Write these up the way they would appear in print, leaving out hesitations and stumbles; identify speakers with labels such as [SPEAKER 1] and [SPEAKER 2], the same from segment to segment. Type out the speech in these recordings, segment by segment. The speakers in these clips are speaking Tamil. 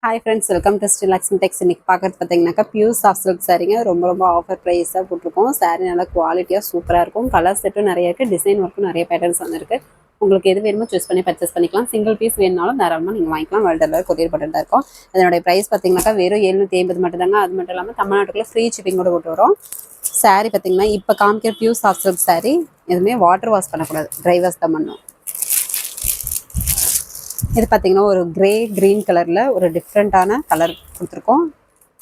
[SPEAKER 1] Hi friends, welcome to Srilakshmi tex. இன்னைக்கு பார்க்குறது பார்த்தீங்கன்னாக்கா பியூர் சாஃப்ட் சில்க் சாரீங்க. ரொம்ப ஆஃபர் ப்ரைஸாக போட்டிருக்கோம். சாரீ நல்லா குவாலிட்டியாக சூப்பராக இருக்கும். கலர் செட்டும் நிறைய இருக்குது, டிசைன் ஒர்க்கும் நிறைய பேட்டர்ன்ஸ் வந்துருக்கு. உங்களுக்கு எது வேணுமோ சூஸ் பண்ணி பர்ச்சேஸ் பண்ணிக்கலாம். சிங்கிள் பீஸ் வேணுனாலும் தாராளமாக நீங்கள் வாங்கிக்கலாம். வேர்ல்டு கொரியர் பண்ணிட்டு இருக்கோம். அதனுடைய ப்ரைஸ் பார்த்தீங்கன்னாக்கா வெறும் 750 மட்டும் தாங்க. அது மட்டும் இல்லாமல் தமிழ்நாட்டுக்குள்ளே ஃப்ரீ ஷிப்பிங் கூட போட்டு வரும். சாரீ பார்த்தீங்கன்னா இப்போ காமிக்கிற பியூர் சாஃப்ட் சில்க் சாரீ எதுவுமே வாட்டர் வாஷ் பண்ணக்கூடாது, ட்ரை வாஷ் தான் பண்ணணும். இது பார்த்தீங்கன்னா ஒரு கிரீன் கலரில் ஒரு டிஃப்ரெண்ட்டான கலர் கொடுத்துருக்கோம்.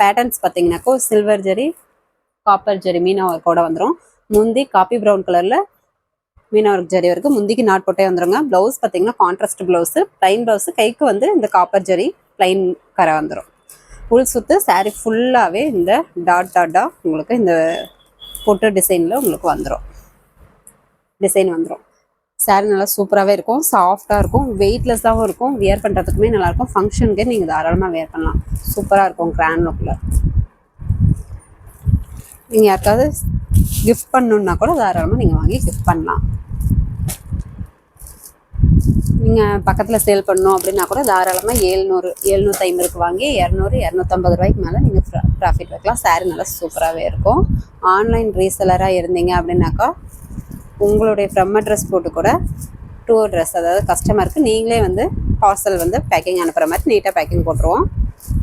[SPEAKER 1] பேட்டர்ன்ஸ் பார்த்தீங்கன்னாக்கோ சில்வர் ஜெரி, காப்பர் ஜெரி மீனா ஒர்க்கோட வந்துடும். முந்தி காப்பி ப்ரௌன் கலரில் மீனா ஒர்க் ஜெரி வரைக்கும் முந்திக்கு நாட் போட்டே வந்துடுங்க. ப்ளவுஸ் பார்த்தீங்கன்னா கான்ட்ராஸ்ட் ப்ளவுஸு, ப்ளைன் ப்ளவுஸு, கைக்கு வந்து இந்த காப்பர் ஜெரி ப்ளைன் கரை வந்துடும். உள் சுற்று சாரீ ஃபுல்லாகவே இந்த டாட்டாக உங்களுக்கு இந்த பொட்டு டிசைனில் உங்களுக்கு வந்துடும். சாரீ நல்லா சூப்பராகவே இருக்கும், சாஃப்டாக இருக்கும், வெயிட்லெஸ்ஸாகவும் இருக்கும். வியர் பண்ணுறதுக்குமே நல்லாயிருக்கும். ஃபங்க்ஷனுக்கே நீங்கள் தாராளமாக வியர் பண்ணலாம். சூப்பராக இருக்கும். கிராண்ட் லுக்கில் நீங்கள் யாருக்காவது கிஃப்ட் பண்ணணுன்னா கூட தாராளமாக நீங்கள் வாங்கி கிஃப்ட் பண்ணலாம். நீங்கள் பக்கத்தில் சேல் பண்ணணும் அப்படின்னா கூட தாராளமாக 750 வாங்கி 250 ரூபாய்க்கு மேலே நீங்கள் ப்ராஃபிட் வைக்கலாம். சாரீ நல்லா சூப்பராகவே இருக்கும். ஆன்லைன் ரீசெலராக இருந்தீங்க அப்படின்னாக்கா உங்களுடைய ஃப்ரம் அட்ரஸ் போட்டு கூட டூ அட்ரஸ், அதாவது கஸ்டமருக்கு நீங்களே வந்து பார்சல் வந்து பேக்கிங் அனுப்புகிற மாதிரி நீட்டாக பேக்கிங் போட்டுருவோம்.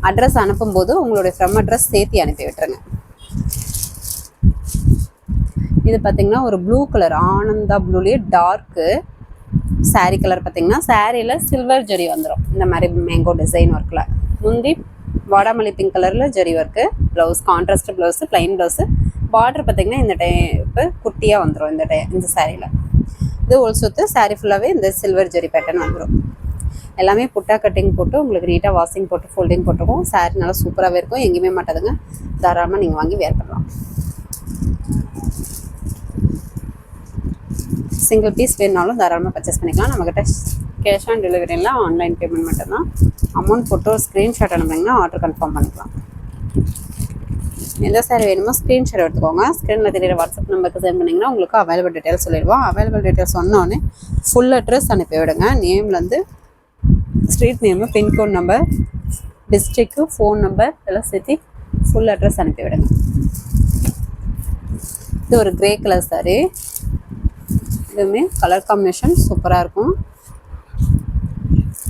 [SPEAKER 1] அட்ரஸ் அனுப்பும்போது உங்களுடைய ஃப்ரம் அட்ரஸ் சேர்த்து அனுப்பி விட்டுருங்க. இது பார்த்திங்கன்னா ஒரு ப்ளூ கலர், ஆனந்தா ப்ளூலேயே டார்க்கு சாரீ கலர். பார்த்திங்கன்னா சாரியில் சில்வர் ஜெரி வந்துடும். இந்த மாதிரி மேங்கோ டிசைன் ஒர்க்கில் முந்தி வாடாமல்லி பிங்க் கலரில் zari work. Blouse contrast blouse, plain blouse. Border பார்த்திங்கன்னா இந்த டைப்பு குட்டியாக வந்துடும் இந்த சாரியில். இது ஒரு சுற்று சாரீ ஃபுல்லாகவே இந்த சில்வர் ஜெரி பேட்டர்ன் வந்துடும். எல்லாமே புட்டா கட்டிங் போட்டு உங்களுக்கு நீட்டாக வாஷிங் போட்டு ஃபோல்டிங் போட்டுருக்கோம். சாரீ நல்லா சூப்பராகவே இருக்கும், எங்கேயுமே மாட்டாதுங்க. தாராளமாக நீங்கள் வாங்கி வேர் பண்ணலாம். சிங்கிள் பீஸ் வேணுனாலும் தாராளமாக பர்ச்சேஸ் பண்ணிக்கலாம். நம்மக்கிட்ட கேஷ் ஆன் டெலிவரியில் ஆன்லைன் பேமெண்ட் மட்டும்தான். அமௌண்ட் போட்டு ஒரு ஸ்க்ரீன்ஷாட் அனுப்புனீங்கன்னா ஆர்டர் கன்ஃபார்ம் பண்ணிக்கலாம். எந்த சாரீ வேணுமோ ஸ்க்ரீன்ஷாட் எடுத்துக்கோங்க. ஸ்க்ரீனில் தெரியிற வாட்ஸ்அப் நம்பருக்கு சென்ட் பண்ணிங்கன்னா உங்களுக்கு அவைலபிள் டீட்டெயில்ஸ் சொல்லிடுவோம். அவைலபிள் டீட்டெயில்ஸ் சொன்னோடனே ஃபுல் அட்ரஸ் அனுப்பி விடுங்க. நேம்லேருந்து ஸ்ட்ரீட் நேமு, பின்கோட் நம்பர், டிஸ்ட்ரிக்கு, ஃபோன் நம்பர் எல்லாம் சேர்த்து ஃபுல் அட்ரஸ் அனுப்பி விடுங்க. இது ஒரு கிரே கலர் சாரீ. இதுவுமே கலர் காம்பினேஷன் சூப்பராக இருக்கும்.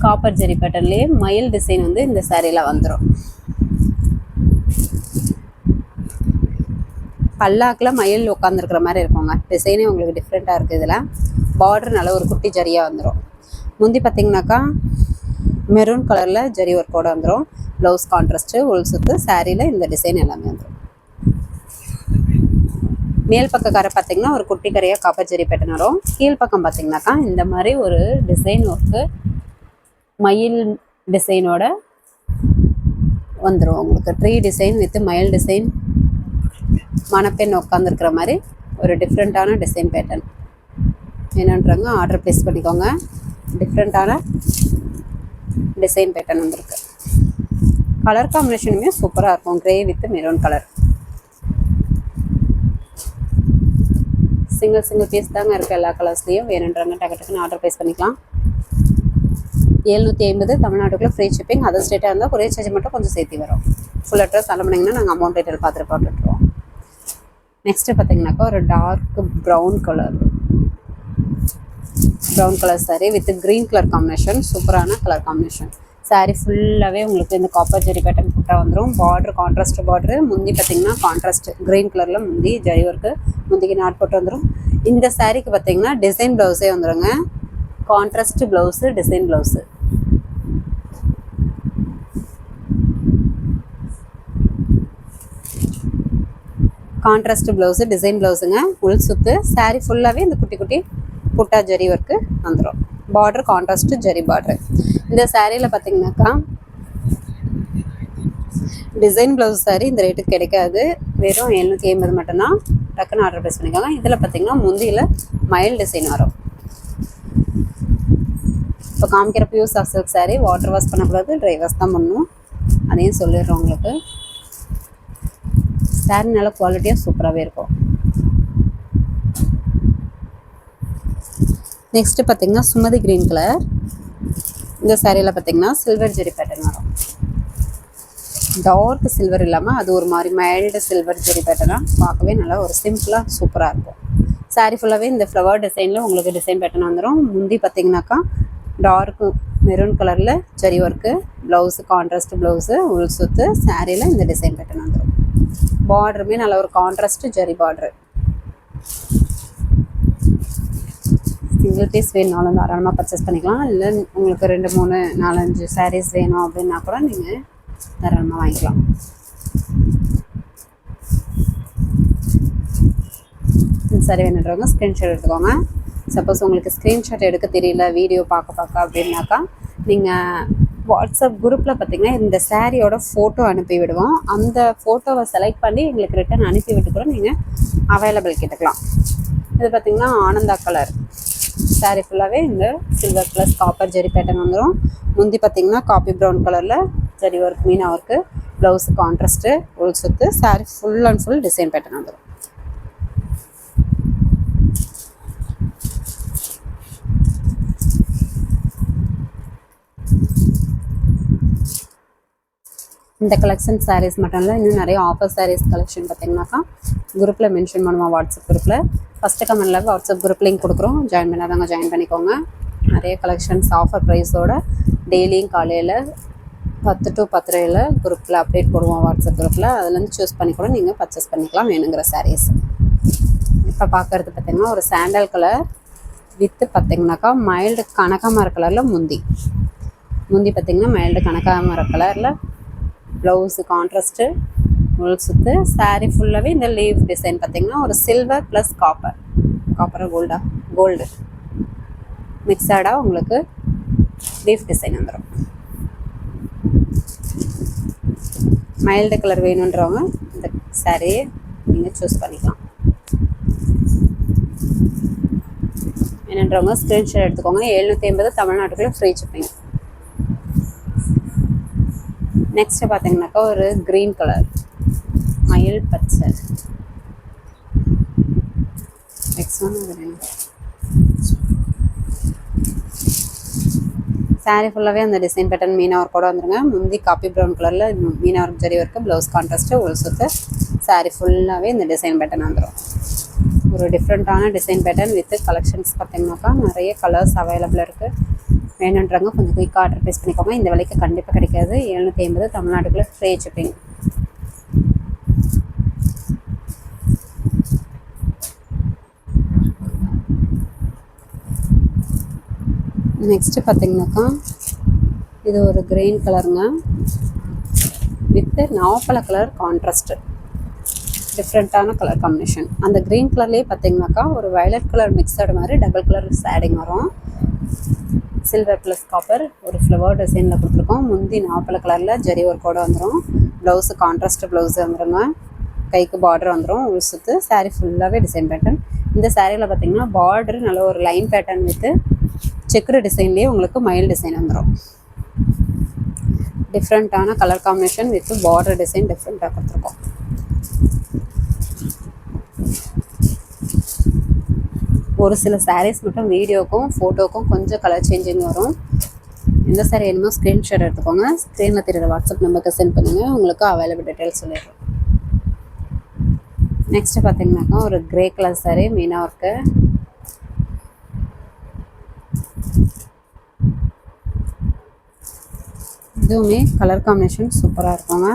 [SPEAKER 1] காப்பர் ஜெரி பேட்டர்ன்லேயே மயில் டிசைன் வந்து இந்த சாரியில் வந்துடும். பல்லாக்கில் மயில் உட்காந்துருக்கிற மாதிரி இருக்குங்க. டிசைனே உங்களுக்கு டிஃப்ரெண்ட்டாக இருக்குது. இதில் பார்டர் நல்ல ஒரு குட்டி ஜரியாக வந்துடும். முந்தி பார்த்திங்கனாக்கா மெரூன் கலரில் ஜரி ஒர்க்கோடு வந்துடும். ப்ளவுஸ் கான்ட்ராஸ்ட்டு, உள் சுற்று, சாரியில் இந்த டிசைன் எல்லாமே வந்துடும். மேல் பக்க கரை பார்த்திங்கன்னா ஒரு குட்டி கரையாக காப்பர் ஜெரி பேட்டர்ன் வரும். கீழ்ப்பக்கம் பார்த்திங்கனாக்கா இந்த மாதிரி ஒரு டிசைன் ஒர்க்கு மயில் டிசைனோட வந்துடும். உங்களுக்கு ட்ரீ டிசைன் வித் மயில் டிசைன், மணப்பெண் உட்காந்துருக்கிற மாதிரி ஒரு டிஃப்ரெண்ட்டான டிசைன் பேட்டர்ன் என்னன்றாங்க. ஆர்டர் ப்ளேஸ் பண்ணிக்கோங்க. டிஃப்ரெண்ட்டான டிசைன் பேட்டர்ன் வந்துருக்கு. கலர் காம்பினேஷனுமே சூப்பராக இருக்கும். Grey with maroon colour. Single piece தாங்க இருக்குது எல்லா கலர்ஸ்லேயும். வேணுன்றாங்க டக்குன்னு ஆர்டர் ப்ளேஸ் பண்ணிக்கலாம். 750 தமிழ்நாட்டுக்குள்ளே ஃப்ரீ ஷிப்பிங். அதர் ஸ்டேட்டாக இருந்தால் கொரியர் சார்ஜ் மட்டும் கொஞ்சம் சேர்த்து வரும். ஃபுல் அட்ரஸ் அனுப்புனீங்கன்னா நாங்கள் அமௌண்ட் டீட்டெயில் பார்த்துட்டு போட்டுருவோம். நெக்ஸ்ட்டு பார்த்தீங்கன்னாக்கா ஒரு dark brown colour saree with green colour combination. சூப்பரான கலர் காம்பினேஷன். சாரீ ஃபுல்லாகவே உங்களுக்கு இந்த காப்பர் ஜெரி பேட்டர்ன் புட்டா வந்துடும். Border contrast border. முந்தி பார்த்திங்கன்னா கான்ட்ராஸ்ட் க்ரீன் கலரில் முந்தி ஜரி ஒர்க்கு, முந்திக்கு நாட் போட்டு வந்துடும். இந்த சாரீக்கு பார்த்திங்கன்னா டிசைன் ப்ளவுஸே வந்துடுங்க. Contrast blouse, design blouse. Contrast blouse, design ப்ளவுஸுங்க. உள் சுற்று சாரீ ஃபுல்லாகவே இந்த குட்டி குட்டி புட்டா ஜரி ஒர்க்கு வந்துடும். Border contrast zari border. இந்த சாரியில் பார்த்தீங்கன்னாக்கா டிசைன் ப்ளவுஸ் சாரீ இந்த ரேட்டுக்கு கிடைக்காது. வெறும் 750 மட்டும்தான். டக்குன்னு ஆர்டர் ப்ளேஸ் பண்ணிக்கோங்க. இதில் பார்த்தீங்கன்னா முந்தியில் மயில் டிசைன் வரும். இப்போ காமிக்கிற pure soft silk sari water wash பண்ணக்கூடாது, ட்ரை வாஷ் தான் பண்ணணும். அதையும் சொல்லிடுறோம் உங்களுக்கு. சாரீ நல்ல குவாலிட்டியாக சூப்பராகவே இருக்கும். நெக்ஸ்ட்டு பார்த்திங்கன்னா சுமதி க்ரீன் கலர். இந்த சாரியில் பார்த்திங்கன்னா சில்வர் ஜெரி பேட்டர்ன் வரும். டார்க் சில்வர் இல்லாமல் அது ஒரு மாதிரி மைல்டு சில்வர் ஜெரி பேட்டர்னாக பார்க்கவே நல்லா ஒரு சிம்பிளாக சூப்பராக இருக்கும். சாரீ ஃபுல்லாகவே இந்த ஃப்ளவர் டிசைனில் உங்களுக்கு டிசைன் பேட்டர்ன் வந்துடும். முந்தி பார்த்திங்கனாக்கா டார்க் மெரூன் கலரில் zari work, blouse contrast blouse, உள் சுத்து, சாரியில் இந்த டிசைன் பேட்டர்ன் வந்துடும். பார்டருமே நல்ல ஒரு contrast zari border. Single piece வேணுனாலும் தாராளமாக பர்ச்சேஸ் பண்ணிக்கலாம். இல்லை உங்களுக்கு 2, 3, 4, 5 சாரீஸ் வேணும் அப்படின்னா கூட நீங்கள் தாராளமாக வாங்கிக்கலாம். சரி வேணுன்றவங்க ஸ்க்ரீன்ஷாட் எடுத்துக்கோங்க. சப்போஸ் உங்களுக்கு ஸ்க்ரீன்ஷாட் எடுக்க தெரியல வீடியோ பார்க்க அப்படின்னாக்கா நீங்கள் வாட்ஸ்அப் குரூப்பில் பார்த்திங்கன்னா இந்த சாரியோட ஃபோட்டோ அனுப்பி விடுவோம். அந்த ஃபோட்டோவை செலக்ட் பண்ணி எங்களுக்கு ரிட்டன் அனுப்பி விட்டு கூட நீங்கள் அவைலபிள் கேட்டுக்கலாம். இது பார்த்திங்கன்னா ஆனந்தா கலர் சாரீ ஃபுல்லாகவே இந்த silver plus copper zari pattern வந்துடும். முந்தி பார்த்திங்கன்னா காப்பி ப்ரௌன் கலரில் zari work meena work, blouse contrast, உள் சுத்து, sari full and full design pattern வந்துடும். இந்த கலெக்ஷன் சாரீஸ் மட்டும் இல்லை, இன்னும் நிறைய ஆஃபர் சாரீஸ் கலெக்ஷன் பார்த்திங்கனாக்கா குரூப்பில் மென்ஷன் பண்ணுவோம். வாட்ஸ்அப் குரூப்பில் ஃபஸ்ட்டு கமெண்டில் வாட்ஸ்அப் குரூப் லிங்க் கொடுக்குறோம். ஜாயின் பண்ணாதவங்க ஜாயின் பண்ணிக்கோங்க. நிறைய கலெக்ஷன்ஸ் ஆஃபர் ப்ரைஸோட டெய்லியும் காலையில் 10 to 10:30 குரூப்பில் அப்டேட் போடுவோம் வாட்ஸ்அப் குரூப்பில். அதுலேருந்து சூஸ் பண்ணி கூட நீங்கள் பர்ச்சேஸ் பண்ணிக்கலாம் வேணுங்கிற சாரீஸ். இப்போ பார்க்குறது பார்த்திங்கன்னா ஒரு சாண்டல் கலர் வித்து பார்த்திங்கனாக்கா மைல்டு கனகாமர கலரில் முந்தி பார்த்திங்கன்னா மைல்டு கனகாமர கலரில் ப்ளவுஸு கான்ட்ராஸ்ட்டு, உள் சுத்து, சாரீ ஃபுல்லாகவே இந்த லீவ் டிசைன் பார்த்திங்கன்னா ஒரு சில்வர் ப்ளஸ் காப்பர் கோல்டு மிக்சடாக உங்களுக்கு லீஃப் டிசைன் வந்துடும். மைல்டு கலர் வேணுன்றவங்க இந்த சாரியை நீங்கள் சூஸ் பண்ணிக்கலாம். வேணுன்றவங்க ஸ்க்ரீன்ஷாட் எடுத்துக்கோங்க. 750 தமிழ்நாட்டுக்குள்ளே ஃப்ரீ ஷிப்பிங். நெக்ஸ்ட்டு பார்த்தீங்கன்னாக்கா ஒரு க்ரீன் கலர் மயில் பச்சை. சாரீ ஃபுல்லாகவே அந்த டிசைன் பேட்டர்ன் மீனா ஒர்க்கோட வந்துருங்க. முந்தி காப்பி ப்ரௌன் கலரில் Meena work zari work, blouse contrast, உள் சுத்து, சாரீ ஃபுல்லாகவே இந்த டிசைன் பேட்டர்ன் வந்துடும். ஒரு டிஃப்ரெண்ட்டான டிசைன் பேட்டர்ன் வித் கலெக்ஷன்ஸ் பார்த்தீங்கன்னாக்கா நிறைய கலர்ஸ் அவைலபிள் இருக்குது. வேணுன்றவங்க கொஞ்சம் குயிக்காக ஆர்டர் ப்ளேஸ் பண்ணிக்கோங்க. இந்த விலைக்கு கண்டிப்பாக கிடைக்காது. 750 தமிழ்நாட்டுக்குள்ளே ஃப்ரீ ஷிப்பிங். நெக்ஸ்ட்டு பார்த்தீங்கன்னாக்கா இது ஒரு கிரீன் கலருங்க வித் நாவப்பழ கலர் கான்ட்ராஸ்ட்டு, டிஃப்ரெண்ட்டான கலர் காம்பினேஷன். அந்த க்ரீன் கலர்லேயே பார்த்தீங்கன்னாக்கா ஒரு வயலட் கலர் மிக்சடு மாதிரி டபுள் கலர் ஷேடிங் வரும். சில்வர் ப்ளஸ் காப்பர் ஒரு ஃப்ளவர் டிசைனில் கொடுத்துருக்கோம். முந்தி நாவப்பழ கலரில் ஜரி ஒர்க்கோடு வந்துடும். ப்ளவுஸு கான்ட்ராஸ்ட் ப்ளவுஸு வந்துடுங்க. கைக்கு பார்டர் வந்துடும். உள் சுத்து, சாரீ ஃபுல்லாகவே டிசைன் பேட்டர்ன். இந்த சாரியில் பார்த்திங்கன்னா பார்டர் நல்ல ஒரு லைன் பேட்டர்ன் வித்து செக்குடு டிசைன்லேயே உங்களுக்கு மயில் டிசைன் வந்துடும். டிஃப்ரெண்ட்டான colour combination with border design டிஃப்ரெண்ட்டாக கொடுத்துருக்கோம். ஒரு சில சாரீஸ் மட்டும் வீடியோக்கும் ஃபோட்டோக்கும் கொஞ்சம் கலர் சேஞ்சிங் வரும். எந்த சாரீ வேணுமோ ஸ்க்ரீன்ஷாட் எடுத்துக்கோங்க. ஸ்க்ரீனில் தெரியுற வாட்ஸ்அப் நம்பருக்கு சென்ட் பண்ணுங்கள். உங்களுக்கு அவைலபிள் டீட்டெயில்ஸ் சொல்லிடுறோம். நெக்ஸ்ட்டு பார்த்தீங்கன்னாக்கா ஒரு grey colour sari Meena work. இதுவுமே கலர் காம்பினேஷன் சூப்பராக இருக்குங்க.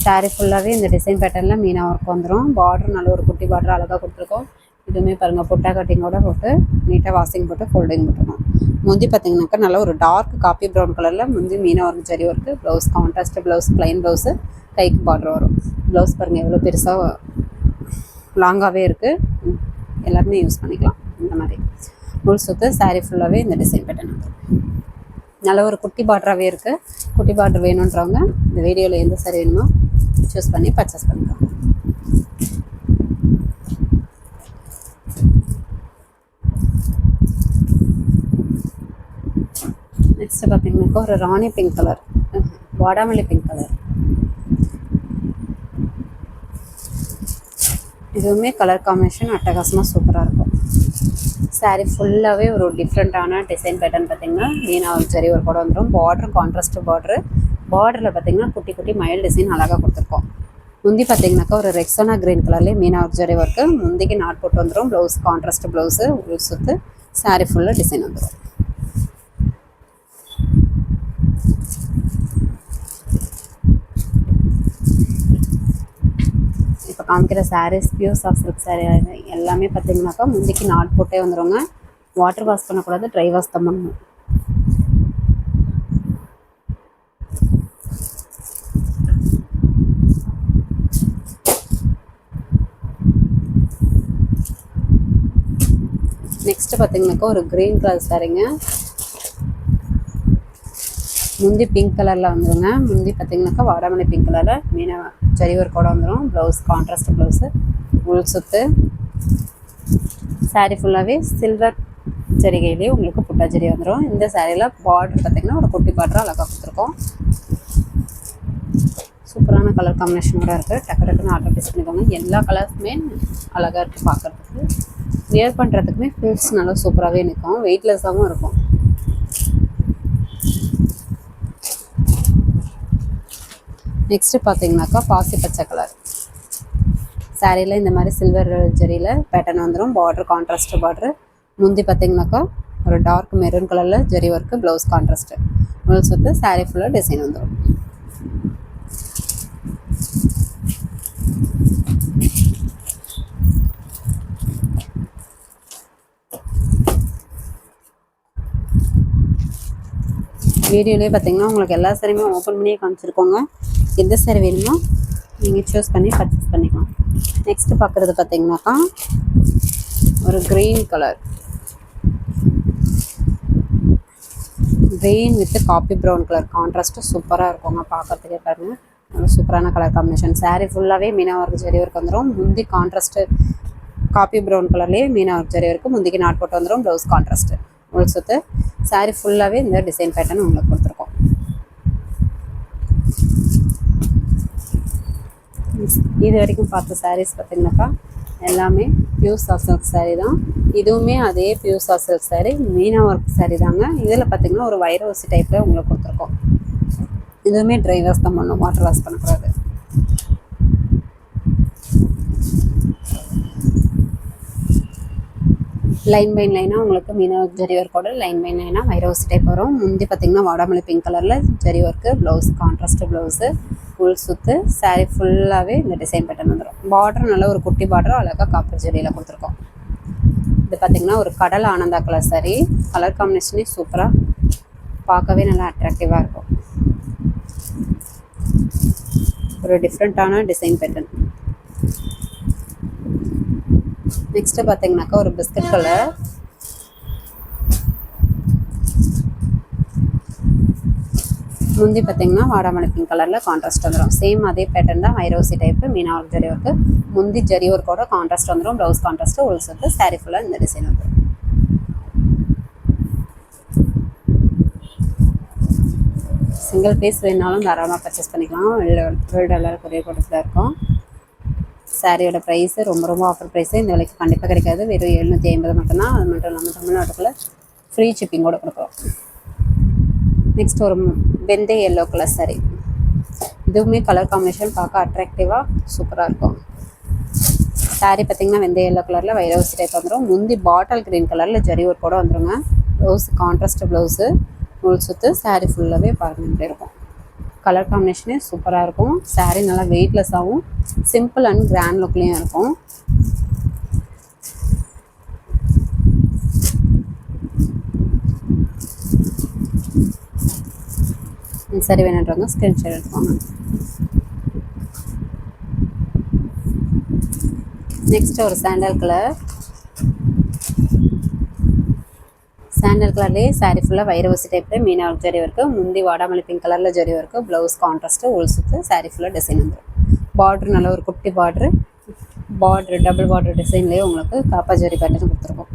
[SPEAKER 1] சாரீ ஃபுல்லாகவே இந்த டிசைன் பேட்டர்னில் மீனா ஒர்க் வந்துடும். பார்டர் நல்ல ஒரு குட்டி பார்டர் அழகாக கொடுத்துருக்கோம். இதுவுமே பாருங்கள் புட்டா கட்டிங்கோட போட்டு நீட்டாக வாஷிங் போட்டு ஃபோல்டிங் போட்டுருக்கோம். முந்தி பார்த்திங்கனாக்கா நல்லா ஒரு டார்க் காப்பி ப்ரௌன் கலரில் முந்தி Meena work zari work, blouse contrast blouse, plain blouse, கைக்கு பார்டர் வரும். ப்ளவுஸ் பாருங்கள் எவ்வளோ பெருசாக லாங்காகவே இருக்குது. எல்லாருமே யூஸ் பண்ணிக்கலாம். இந்த மாதிரி உள் சுத்து, சாரீ ஃபுல்லாகவே இந்த டிசைன் பேட்டர்ன் வந்துடும். நல்ல ஒரு குட்டி பார்டராகவே இருக்குது. குட்டி பார்டர் வேணுன்றவங்க இந்த வீடியோவில் எந்த சாரீ வேணுமோ சூஸ் பண்ணி பர்ச்சேஸ் பண்ணிக்கலாம். நெக்ஸ்ட்டு பார்த்தீங்கன்னாக்கா ஒரு ராணி பிங்க் கலர், வாடாமல்லி பிங்க் கலர். இதுவுமே கலர் காம்பினேஷன் அட்டகாசமாக சூப்பராக இருக்கும். சாரீ ஃபுல்லாகவே ஒரு டிஃப்ரெண்ட்டான டிசைன் பேட்டர்ன் பார்த்திங்கன்னா மீனா ஜரி ஒரு கூட வந்துடும். பார்டர் கான்ட்ராஸ்ட் பார்டரு, பார்டரில் பார்த்தீங்கன்னா குட்டி குட்டி மயில் டிசைன் அழகாக கொடுத்துருக்கோம். முந்தி பார்த்தீங்கன்னாக்கா ஒரு ரெக்ஸோனா கிரீன் கலர்லேயே மீனா ஒர்க் ஜரி ஒர்க்கு, முந்திக்கு நாட் போட்டு வந்துடும். ப்ளவுஸ் கான்ட்ராஸ்ட் ப்ளவுஸு, உள் சுற்று, சாரீ ஃபுல்லாக டிசைன் வந்துடும். இப்போ காமிக்கிற sarees pure soft silk saree எல்லாமே பார்த்தீங்கன்னாக்கா முந்திக்கு நாட் போட்டே வந்துடுங்க. வாட்டர் வாஷ் பண்ணக்கூடாது, ட்ரை வாஷ் தான் பண்ணணும். நெக்ஸ்ட்டு பார்த்தீங்கன்னாக்கா ஒரு க்ரீன் கலர் சாரீங்க. முந்தி பிங்க் கலரில் வந்துடுங்க. முந்தி பார்த்தீங்கன்னாக்கா வாடாமல்லி பிங்க் கலரில் மீனா ஜரி ஒர்க்கோட வந்துடும். ப்ளவுஸ் கான்ட்ராஸ்ட் ப்ளவுஸு, உள் சுத்து, சாரீ ஃபுல்லாகவே சில்வர் ஜரிகையிலேயே உங்களுக்கு புட்டா ஜரி வந்துடும். இந்த சாரியில் பார்டர் பார்த்தீங்கன்னா ஒரு குட்டி பார்டர் அழகாக கொடுத்துருக்கோம். சூப்பரான கலர் காம்பினேஷனோட இருக்குது. டக்கு டக்குன்னு ஆர்டர் ப்ளேஸ் பண்ணிக்கோங்க. எல்லா கலர்ஸுமே அழகாக இருக்குது பார்க்குறதுக்கு. வியர் பண்ணுறதுக்குமே ஃபில்ஸ் நல்லா சூப்பராகவே நிற்கும், வெயிட்லெஸ்ஸாகவும் இருக்கும். நெக்ஸ்ட்டு பார்த்தீங்கன்னாக்கா பாசி பச்சை கலர் சாரியில் இந்த மாதிரி சில்வர் ஜரியில் பேட்டர்ன் வந்துடும். Border contrast border. முந்தி பார்த்தீங்கன்னாக்கா ஒரு டார்க் மெரூன் கலரில் ஜரி ஒர்க்கு, ப்ளவுஸ் கான்ட்ராஸ்ட்டு, உள் சுற்று, சாரீ ஃபுல்லாக டிசைன் வந்துடும். வீடியோலேயே பார்த்தீங்கன்னா உங்களுக்கு எல்லா சாரியுமே ஓப்பன் பண்ணியே காமிச்சிருக்கோங்க. எந்த சாரி வேணுமோ நீங்கள் சூஸ் பண்ணி பர்ச்சேஸ் பண்ணிக்கலாம். நெக்ஸ்ட்டு பார்க்குறது பார்த்தீங்கன்னாக்கா ஒரு green colour, green with copy brown colour contrast சூப்பராக இருக்குங்க பார்க்கறதுக்கே. பாருங்கள், நல்ல சூப்பரான கலர் காம்பினேஷன். சாரீ ஃபுல்லாகவே மீனா ஒர்க் ஜரி ஒர்க் வந்துடும். முந்தி கான்ட்ராஸ்ட்டு காப்பி ப்ரௌன் கலர்லேயே மீனா ஒர்க் ஜரி ஒர்க்கு, முந்திக்கு நாட் போட்டு வந்துடும். ப்ளவுஸ் கான்ட்ராஸ்ட்டு, உள் சுற்று, சாரீ ஃபுல்லாகவே இந்த டிசைன் பேட்டர்ன் உங்களுக்கு கொடுத்துருக்கோம். இது வரைக்கும் பார்த்த சாரீஸ் பார்த்தீங்கன்னாக்கா எல்லாமே பியூர் சாஃப்ட் சில்க் சாரீ தான். இதுவுமே அதே pure soft silk sari, Meena work sari தாங்க. இதில் பார்த்தீங்கன்னா ஒரு வைரவசி டைப்பில் உங்களுக்கு கொடுத்துருக்கோம். இதுவுமே ட்ரை வாஷ் தான் பண்ணணும், வாட்டர் வாஷ் பண்ணக்கூடாது. லைன் பை லைனாக உங்களுக்கு மீனா ஜரி ஒர்க்கோட லைன் பை லைனாக வைரவசி டைப் வரும். முந்தி பார்த்தீங்கன்னா வாடாமல்லி பிங்க் கலரில் zari work, blouse contrast blouse, full சுற்று, சாரீ ஃபுல்லாகவே இந்த டிசைன் பேட்டர்ன் வந்துடும். பார்டர் நல்ல ஒரு குட்டி பார்டர் அழகாக காப்பர் ஜரியில் கொடுத்துருக்கோம். இது பார்த்திங்கன்னா ஒரு கடல் ஆனந்தா கலர் சாரீ. கலர் காம்பினேஷனே சூப்பராக பார்க்கவே நல்லா அட்ராக்டிவாக இருக்கும். ஒரு டிஃப்ரெண்ட்டான டிசைன் பேட்டர்ன். நெக்ஸ்ட்டு பார்த்தீங்கன்னாக்கா ஒரு பிஸ்கட் கலர், முந்தி பார்த்தீங்கன்னா வாடாமல்லி பிங்க் கலரில் கான்ட்ராஸ்ட் வந்துடும். சேம் அதே பேட்டர்ன் தான், வைரோசி type, meena work zari work. முந்தி ஜரி ஒர்க்கோட கான்ட்ராஸ்ட் வந்துடும். ப்ளவுஸ் கான்ட்ராஸ்ட்டு, உள் சுற்று, சாரீ ஃபுல்லாக இந்த டிசைன் வந்துடும். சிங்கிள் பீஸ் வேணாலும் தாராளமாக பர்ச்சேஸ் பண்ணிக்கலாம். வேர்ல்டு கொரியர் கொடுத்துட்டு இருக்கோம். சாரியோட ப்ரைஸு ரொம்ப ரொம்ப ஆஃபர் ப்ரைஸு. இந்த விலைக்கு கண்டிப்பாக கிடைக்காது. வெறும் 750 மட்டும்தான். அது மட்டும் இல்லாமல் தமிழ்நாட்டுக்குள்ளே ஃப்ரீ ஷிப்பிங்கோடு கொடுக்குறோம். நெக்ஸ்ட் ஒரு வெந்தய எல்லோ கலர் சாரீ. இதுவுமே கலர் காம்பினேஷன் பார்க்க அட்ராக்டிவாக சூப்பராக இருக்கும். சாரீ பார்த்திங்கன்னா வெந்தய எல்லோ கலரில் வைரவசி டைப் வந்துடும். முந்தி பாட்டில் க்ரீன் கலரில் ஜரி ஒர்க்கோடு வந்துடுங்க. ப்ளவுஸ் கான்ட்ராஸ்ட் ப்ளவுஸு, உள் சுற்று, சாரீ ஃபுல்லாகவே பாருங்கள் இப்படி இருக்கும். கலர் காம்பினேஷனே சூப்பராக இருக்கும். சாரீ நல்லா வெயிட்லெஸ்ஸாகவும் சிம்பிள் அண்ட் கிராண்ட் லுக்லேயும் இருக்கும். சரி வேணுன்றவங்க ஸ்க்ரீன்ஷாட் எடுத்துக்கோங்க. நெக்ஸ்ட் ஒரு சாண்டல் கலர்லேயே சாரீ ஃபுல்லாக வைரவசி டைப்பில் மீனா ஒர்க் ஜரி ஒர்க்கு. முந்தி வாடாமல்லி பிங்க் கலரில் ஜரி ஒர்க்கு, ப்ளவுஸ் கான்ட்ராஸ்ட்டு, உள் சுற்று, சாரீ ஃபுல்லாக டிசைன் வந்துடும். பார்ட்ரு நல்ல ஒரு குட்டி பார்ட்ரு டபுள் பார்டர் டிசைன்லேயே உங்களுக்கு காப்பா ஜரி பேட்டர்ன் கொடுத்துருக்கோம்.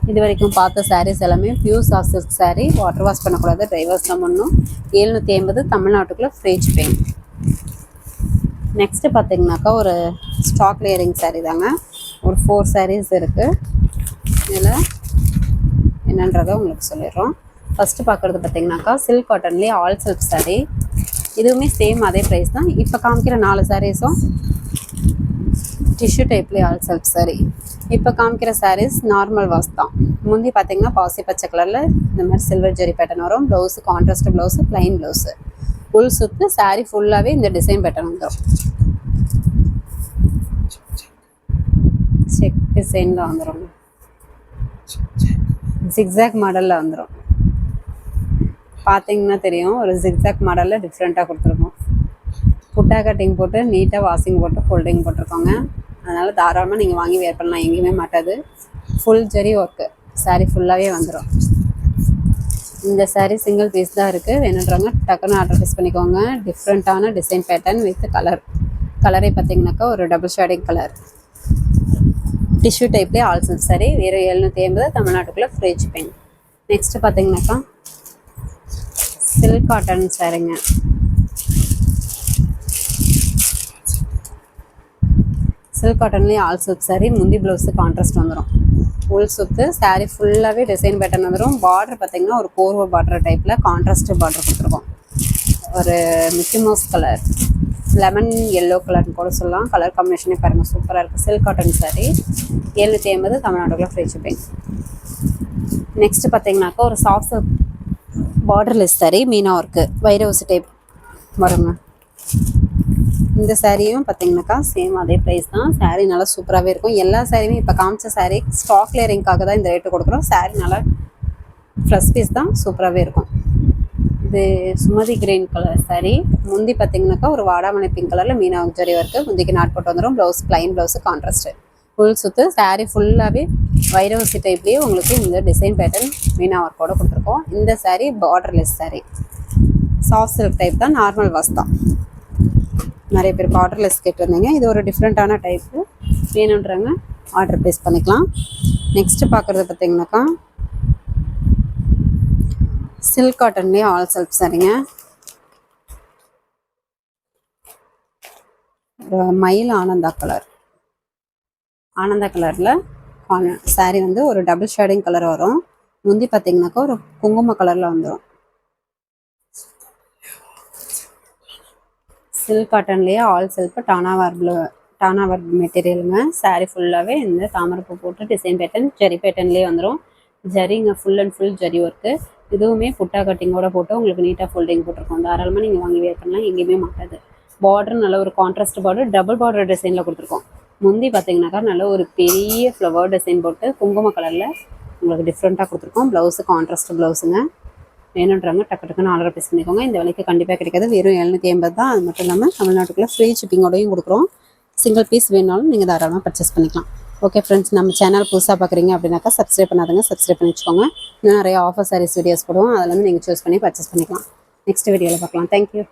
[SPEAKER 1] இது வரைக்கும் பார்த்த சாரீஸ் எல்லாமே pure soft silk sari. Water wash பண்ணக்கூடாது, ட்ரை வாஷ் தான் பண்ணணும். 750 தமிழ்நாட்டுக்குள்ளே ஃப்ரீ ஷிப்பிங். நெக்ஸ்ட்டு பார்த்தீங்கன்னாக்கா ஒரு ஸ்டாக் லேயரிங் சாரீ தாங்க. ஒரு 4 சாரீஸ் இருக்குது. இதில் என்னன்றதை உங்களுக்கு சொல்லிடுறோம். ஃபஸ்ட்டு பார்க்குறது பார்த்தீங்கன்னாக்கா சில்க் காட்டன்லேயே ஆல் சில்க் saree. இதுவுமே சேம் அதே ப்ரைஸ் தான். இப்போ காமிக்கிற 4 சாரீஸும் டிஷ்யூ டைப்லேயே ஆல் சில்க் saree. இப்போ காமிக்கிற சாரீஸ் நார்மல் வாஷ் தான். முந்தி பார்த்தீங்கன்னா பாசி பச்சை கலரில் இந்த மாதிரி சில்வர் ஜெரி பேட்டர்ன் வரும். Blouse contrast blouse, plain blouse. Full சுற்று saree ஃபுல்லாகவே இந்த டிசைன் பேட்டர்ன் வந்துடும். செக் டிசைனில் வந்துடும். ஜிக்ஸாக் மாடலில் வந்துடும். பார்த்தீங்கன்னா தெரியும், ஒரு ஜிக்ஸாக் மாடலில் டிஃப்ரெண்ட்டாக கொடுத்துருக்கோம். புட்டா கட்டிங் போட்டு நீட்டாக வாஷிங் போட்டு ஃபோல்டிங் போட்டிருக்கோங்க. அதனால் தாராளமாக நீங்கள் வாங்கி வேர் பண்ணலாம், எங்கேயுமே மாட்டாது. ஃபுல் ஜெரி ஒர்க்கு saree ஃபுல்லாகவே வந்துடும். இந்த saree சிங்கிள் பீஸ் தான் இருக்குது. வேணுன்றவங்க டக்குன்னு ஆர்டர் ப்ளேஸ் பண்ணிக்கோங்க. டிஃப்ரெண்ட்டான டிசைன் பேட்டர்ன் வித் கலரே பார்த்தீங்கன்னாக்கா ஒரு டபுள் ஷேடிங் கலர். டிஷ்யூ டைப்லேயே ஆல் சில்க் saree. வெறும் 750 தமிழ்நாட்டுக்குள்ளே ஃப்ரீ ஷிப்பிங். நெக்ஸ்ட்டு பார்த்தீங்கன்னாக்கா சில்க் காட்டன் சாரீங்க. சில்க் காட்டன்லேயே ஆல் சில்க் saree. முந்தி ப்ளவுஸு கான்ட்ராஸ்ட் வந்துடும். ஃபுல் சுற்று saree ஃபுல்லாகவே டிசைன் பேட்டர்ன் வந்துடும். பார்டர் பார்த்திங்கன்னா ஒரு கோர்வ பார்டர் டைப்பில் கான்ட்ராஸ்ட் பார்டர் கொடுத்துருக்கோம். ஒரு Mickey Mouse colour, lemon yellow கலர்னு கூட சொல்லலாம். கலர் காம்பினேஷனே பாருங்கள், சூப்பராக இருக்குது. சில்க் காட்டன் saree 750 தமிழ்நாட்டுக்குள்ள ஃப்ரீ ஷிப்பிங். நெக்ஸ்ட்டு பார்த்தீங்கன்னாக்கா ஒரு soft silk borderless saree, meena work வைரவசி டைப் வருங்க. இந்த சாரியும் பார்த்தீங்கன்னாக்கா சேம் அதே ப்ரைஸ் தான். saree நல்லா சூப்பராகவே இருக்கும். எல்லா சாரியுமே இப்போ காமிச்ச saree ஸ்டாக் கிளியரிங்காக தான் இந்த ரேட்டு கொடுக்குறோம். saree நல்லா ஃப்ரெஷ் பீஸ் தான், சூப்பராகவே இருக்கும். இது சுமதி கிரீன் கலர் saree. முந்தி பார்த்தீங்கன்னாக்கா ஒரு வாடாமலை பிங்க் கலரில் மீனா ஜரி ஒர்க்கு. முந்திக்கு நாட் போட்டு வந்துடும். Blouse plain blouse contrast. Full சுற்று saree ஃபுல்லாகவே வைரவசி டைப்லேயே உங்களுக்கு இந்த டிசைன் பேட்டர்ன் மீனா ஒர்க்கோடு கொடுத்துருக்கோம். இந்த saree borderless saree. Soft silk type தான், நார்மல் வாஷ் தான். நிறைய பேர் பார்டர்லெஸ் கேட்டிருந்தீங்க. இது ஒரு டிஃப்ரெண்ட்டான டைப்பு. வேணுன்றவங்க ஆர்டர் ப்ளேஸ் பண்ணிக்கலாம். நெக்ஸ்ட்டு பார்க்குறது பார்த்தீங்கன்னாக்கா சில்க் காட்டன்லேயே ஆல் சில்க் சாரீங்க. மயில் ஆனந்தா கலரில் saree வந்து ஒரு டபுள் ஷேடிங் கலர் வரும். முந்தி பார்த்தீங்கன்னாக்கா ஒரு குங்கும கலரில் வந்துடும். சில்க் காட்டன்லேயே ஆல் சில்க் டானாவர் மெட்டீரியலுங்க. saree ஃபுல்லாகவே இந்த தாமரைப்பூ போட்டு டிசைன் பேட்டர்ன் ஜரி பேட்டர்ன்லேயே வந்துடும். ஜரிங்க full and full zari work. இதுவுமே புட்டா கட்டிங்கோட போட்டு உங்களுக்கு நீட்டாக ஃபோல்டிங் போட்டிருக்கோம். தாராளமாக நீங்கள் வாங்கி வேர் பண்ணலாம், எங்கேயுமே மாட்டாது. பார்டர் நல்ல ஒரு கான்ட்ராஸ்ட் பார்டர், டபுள் பார்டர் டிசைனில் கொடுத்துருக்கோம். முந்தி பார்த்தீங்கன்னாக்கா நல்ல ஒரு பெரிய ஃப்ளவர் டிசைன் போட்டு குங்கும கலரில் உங்களுக்கு டிஃப்ரெண்ட்டாக கொடுத்துருக்கோம். ப்ளவுஸு கான்ட்ராஸ்ட் ப்ளவுஸுங்க. வேணுன்றவங்க டக்குன்னு ஆர்டர் ப்ளேஸ் பண்ணிக்கோங்க. இந்த விலைக்கு கண்டிப்பாக கிடைக்காது. வெறும் 750 தான். அது மட்டும் இல்லாமல் தமிழ்நாட்டுக்குள்ளே ஃப்ரீ ஷிப்பிங்கோடையும் கொடுக்குறோம். சிங்கிள் பீஸ் வேணாலும் நீங்கள் தாராளமாக பர்ச்சேஸ் பண்ணிக்கலாம். ஓகே ஃப்ரெண்ட்ஸ், நம்ம சேனல் புதுசாக பார்க்குறீங்க அப்படின்னாக்கா சப்ஸ்கிரைப் பண்ணாதுங்க, சப்ஸ்கிரைப் பண்ணி வச்சுக்கோங்க. இன்னும் நிறைய ஆஃபர் சாரீஸ் வீடியோஸ் போடுவோம். அதில் வந்து நீங்கள் சூஸ் பண்ணி பர்ச்சேஸ் பண்ணிக்கலாம். நெக்ஸ்ட் வீடியோவில் பார்க்கலாம். தேங்க்யூ.